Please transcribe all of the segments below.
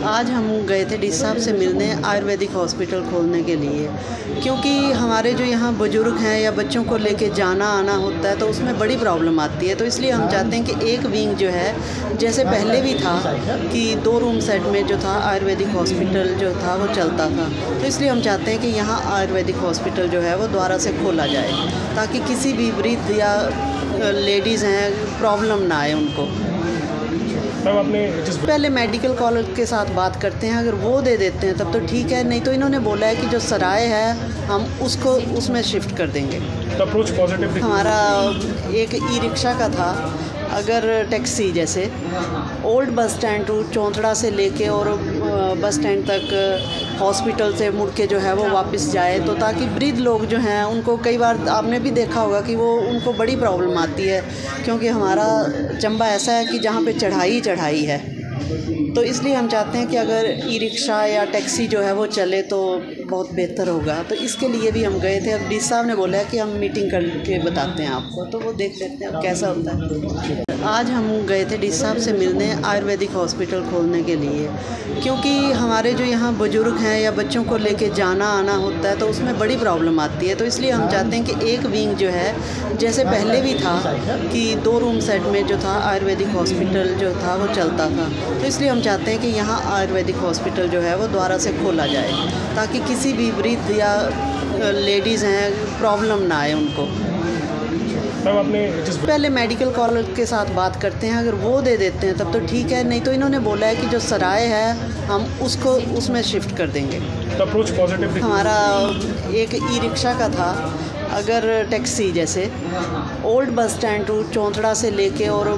आज हम गए थे डी साहब से मिलने आयुर्वेदिक हॉस्पिटल खोलने के लिए, क्योंकि हमारे जो यहाँ बुज़ुर्ग हैं या बच्चों को लेके जाना आना होता है तो उसमें बड़ी प्रॉब्लम आती है। तो इसलिए हम चाहते हैं कि एक विंग जो है, जैसे पहले भी था कि 2 रूम सेट में जो था आयुर्वेदिक हॉस्पिटल जो था वो चलता था, तो इसलिए हम चाहते हैं कि यहाँ आयुर्वेदिक हॉस्पिटल जो है वो दोबारा से खोला जाए, ताकि किसी भी वृद्ध या लेडीज़ हैं प्रॉब्लम ना आए उनको। तब आपने पहले मेडिकल कॉलेज के साथ बात करते हैं, अगर वो दे देते हैं तब तो ठीक है, नहीं तो इन्होंने बोला है कि जो सराय है हम उसको उसमें शिफ्ट कर देंगे। तो अप्रोच पॉजिटिव हमारा एक ई रिक्शा का था, अगर टैक्सी जैसे ओल्ड बस स्टैंड टू चौंतड़ा से लेके और बस स्टैंड तक हॉस्पिटल से मुड़ के जो है वो वापस जाए, तो ताकि वृद्ध लोग जो हैं उनको कई बार आपने भी देखा होगा कि वो उनको बड़ी प्रॉब्लम आती है, क्योंकि हमारा चंबा ऐसा है कि जहाँ पे चढ़ाई चढ़ाई है। तो इसलिए हम चाहते हैं कि अगर ई रिक्शा या टैक्सी जो है वो चले तो बहुत बेहतर होगा। तो इसके लिए भी हम गए थे। अब डी साहब ने बोला है कि हम मीटिंग करके बताते हैं आपको, तो वो देख लेते हैं अब कैसा होता है। आज हम गए थे डी साहब से मिलने आयुर्वेदिक हॉस्पिटल खोलने के लिए, क्योंकि हमारे जो यहाँ बुज़ुर्ग हैं या बच्चों को लेके जाना आना होता है तो उसमें बड़ी प्रॉब्लम आती है। तो इसलिए हम चाहते हैं कि एक विंग जो है, जैसे पहले भी था कि 2 रूम सेट में जो था आयुर्वेदिक हॉस्पिटल जो था वो चलता था, तो इसलिए हम चाहते हैं कि यहाँ आयुर्वेदिक हॉस्पिटल जो है वो दोबारा से खोला जाए, ताकि किसी भी वृद्ध या लेडीज़ हैं प्रॉब्लम ना आए उनको। तब आपने पहले मेडिकल कॉलेज के साथ बात करते हैं, अगर वो दे देते हैं तब तो ठीक है, नहीं तो इन्होंने बोला है कि जो सराय है हम उसको उसमें शिफ्ट कर देंगे। तो अप्रोच पॉजिटिव हमारा एक ई रिक्शा का था, अगर टैक्सी जैसे ओल्ड बस स्टैंड टू चौंतड़ा से लेके और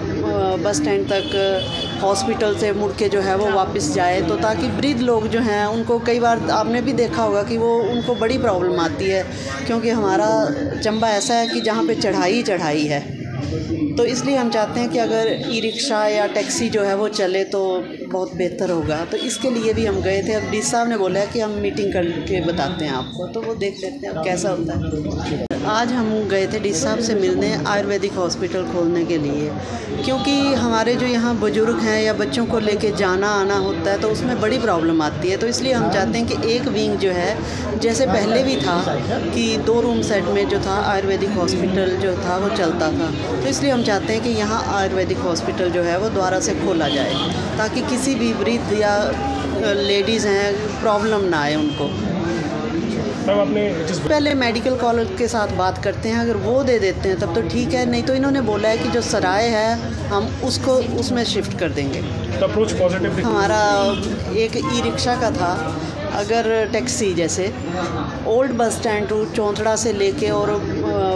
बस स्टैंड तक हॉस्पिटल से मुड़ के जो है वो वापस जाए, तो ताकि वृद्ध लोग जो हैं उनको कई बार आपने भी देखा होगा कि वो उनको बड़ी प्रॉब्लम आती है, क्योंकि हमारा चंबा ऐसा है कि जहाँ पे चढ़ाई चढ़ाई है। तो इसलिए हम चाहते हैं कि अगर ई रिक्शा या टैक्सी जो है वो चले तो बहुत बेहतर होगा। तो इसके लिए भी हम गए थे। अब डी साहब ने बोला है कि हम मीटिंग करके बताते हैं आपको, तो वो देख लेते हैं अब कैसा होता है। आज हम गए थे डी साहब से मिलने आयुर्वेदिक हॉस्पिटल खोलने के लिए, क्योंकि हमारे जो यहाँ बुज़ुर्ग हैं या बच्चों को लेके जाना आना होता है तो उसमें बड़ी प्रॉब्लम आती है। तो इसलिए हम चाहते हैं कि एक विंग जो है, जैसे पहले भी था कि 2 रूम सेट में जो था आयुर्वेदिक हॉस्पिटल जो था वो चलता था, तो इसलिए हम चाहते हैं कि यहाँ आयुर्वेदिक हॉस्पिटल जो है वो दोबारा से खोला जाए, ताकि किसी भी वृद्ध या लेडीज़ हैं प्रॉब्लम ना आए उनको। तब आपने पहले मेडिकल कॉलेज के साथ बात करते हैं, अगर वो दे देते हैं तब तो ठीक है, नहीं तो इन्होंने बोला है कि जो सराय है हम उसको उसमें शिफ्ट कर देंगे। तो अप्रोच पॉजिटिव हमारा एक ई रिक्शा का था, अगर टैक्सी जैसे ओल्ड बस स्टैंड टू चौंतड़ा से लेके और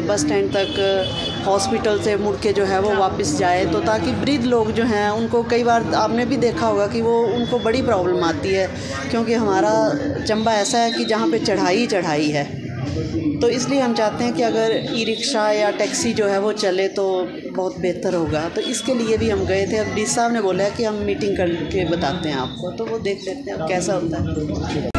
बस स्टैंड तक हॉस्पिटल से मुड़ के जो है वो वापस जाए, तो ताकि वृद्ध लोग जो हैं उनको कई बार आपने भी देखा होगा कि वो उनको बड़ी प्रॉब्लम आती है, क्योंकि हमारा चंबा ऐसा है कि जहाँ पे चढ़ाई चढ़ाई है। तो इसलिए हम चाहते हैं कि अगर ई रिक्शा या टैक्सी जो है वो चले तो बहुत बेहतर होगा। तो इसके लिए भी हम गए थे। अब डी साहब ने बोला है कि हम मीटिंग करके बताते हैं आपको, तो वो देख लेते हैं अब कैसा होता है।